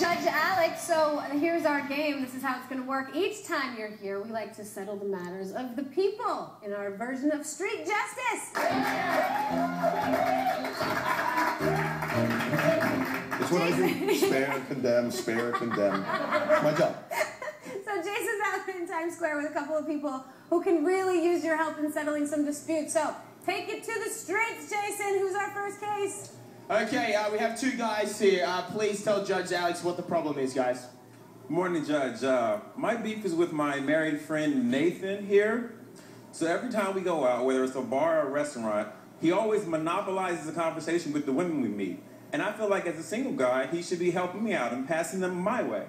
Judge Alex, so here's our game. This is how it's going to work. Each time you're here, we like to settle the matters of the people in our version of street justice. It's what I do. Spare, condemn, spare, condemn. It's my job. So Jason's out in Times Square with a couple of people who can really use your help in settling some disputes. So take it to the streets, Jason. Who's our first case? Okay, we have two guys here. Please tell Judge Alex what the problem is, guys. Morning, Judge. My beef is with my married friend Nathan here. So every time we go out, whether it's a bar or a restaurant, he always monopolizes the conversation with the women we meet. And I feel like as a single guy, he should be helping me out and passing them my way.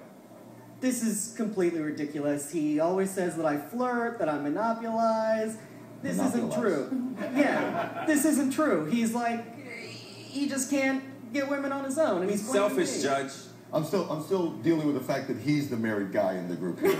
This is completely ridiculous. He always says that I flirt, that I monopolize. This isn't true. Yeah, this isn't true. He's like, he just can't get women on his own. And He's selfish, Judge. I'm still dealing with the fact that he's the married guy in the group here.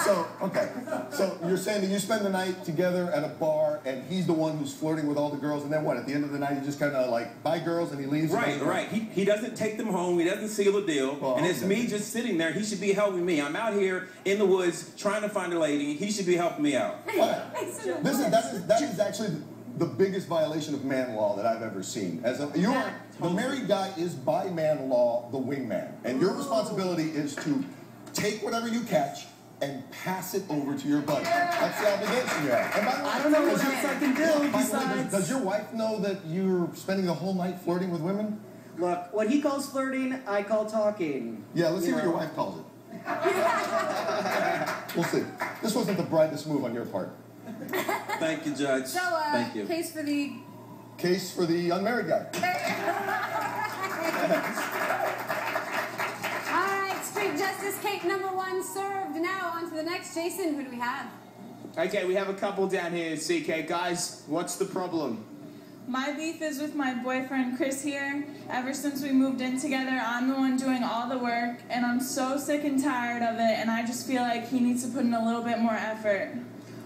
So, okay. So you're saying that you spend the night together at a bar and he's the one who's flirting with all the girls, and then what? At the end of the night, he just kind of like, bye girls, and he leaves? Right. He doesn't take them home. He doesn't seal the deal. Well, and it's me just sitting there. He should be helping me. I'm out here in the woods trying to find a lady. He should be helping me out. That is actually the biggest violation of man law that I've ever seen. The married guy is by man law the wingman, and your responsibility is to take whatever you catch and pass it over to your buddy. That's the obligation you have. And by the way, I don't know what else I can do besides... Does your wife know that you're spending the whole night flirting with women? Look, what he calls flirting, I call talking. Yeah, let's see what your wife calls it. We'll see. This wasn't the brightest move on your part. Thank you, Judge. So, Thank you. Case for the unmarried guy. All right, street justice cake number 1 served. Now on to the next. Jason, who do we have? Okay, we have a couple down here, CK. Guys, what's the problem? My beef is with my boyfriend Chris here. Ever since we moved in together, I'm the one doing all the work, and I'm so sick and tired of it, and I just feel like he needs to put in a little bit more effort.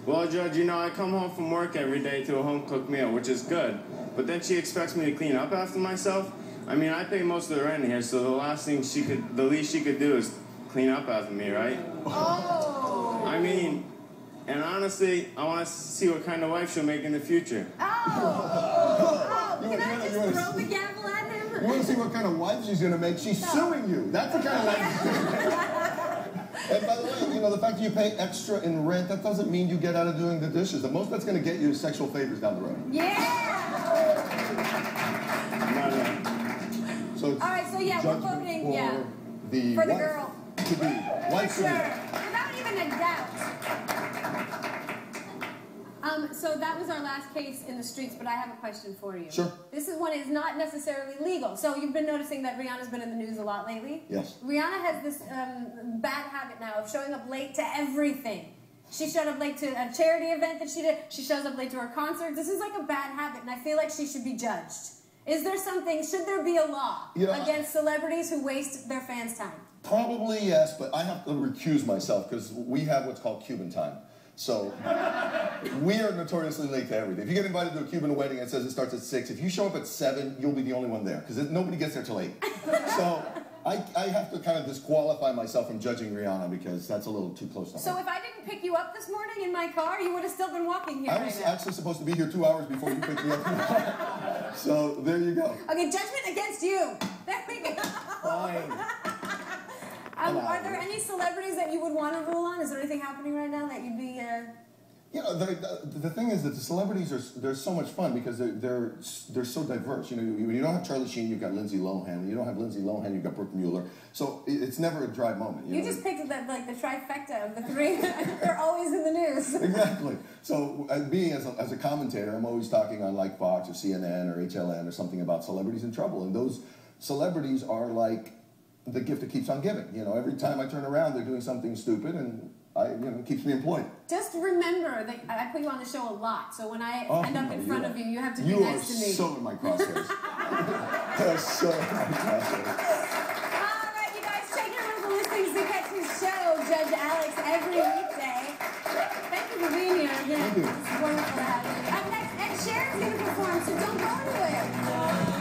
Well, Judge, you know, I come home from work every day to a home-cooked meal, which is good. But then she expects me to clean up after myself. I mean, I pay most of the rent here, so the least she could do is clean up after me, right? Oh! I mean, and honestly, I want to see what kind of wife she'll make in the future. Oh! Can I just throw the gavel at him? You want to see what kind of wife she's going to make? She's suing you. That's the kind of wife she's going to make. And by the way, you know, the fact that you pay extra in rent, that doesn't mean you get out of doing the dishes. The most that's going to get you is sexual favors down the road. Yeah! So all right, so yeah, we're voting, for the girl. To be. Wife for sure. Without even a doubt. So that was our last case in the streets, but I have a question for you. Sure. This is one is not necessarily legal. So you've been noticing that Rihanna's been in the news a lot lately? Yes. Rihanna has this bad habit now of showing up late to everything. She showed up late to a charity event that she did. She shows up late to her concerts. This is like a bad habit, and I feel like she should be judged. Is there something, should there be a law against celebrities who waste their fans' time? Probably yes, but I have to recuse myself because we have what's called Cuban time. So we are notoriously late to everything. If you get invited to a Cuban wedding and it says it starts at 6, if you show up at 7, you'll be the only one there because nobody gets there till 8. So I have to kind of disqualify myself from judging Rihanna because that's a little too close to home. So if I didn't pick you up this morning in my car, you would have still been walking here I was actually supposed to be here 2 hours before you picked me up. So there you go. Okay, judgment against you. There we go. Fine. Are there any celebrities that you would want to rule on? Is there anything happening right now that you'd be... You know, the thing is that the celebrities they're so much fun because they're so diverse. You know, when you don't have Charlie Sheen, you've got Lindsay Lohan. When you don't have Lindsay Lohan, you've got Brooke Mueller. So it's never a dry moment. You just picked the trifecta of the three. They're always in the news. Exactly. So being as a commentator, I'm always talking on like Fox or CNN or HLN or something about celebrities in trouble, and those celebrities are like the gift that keeps on giving. You know, every time I turn around, they're doing something stupid, and it keeps me employed. Just remember that I put you on the show a lot, so when I end up in front of you, you have to be nice to me. You are so in my crosshairs. You're so in my crosshairs. All right, you guys, check your local listings to catch his show, Judge Alex, every weekday. Thank you for being here. Again, it's wonderful to have you. Up next, Ed Sheeran's going to perform, so don't go anywhere.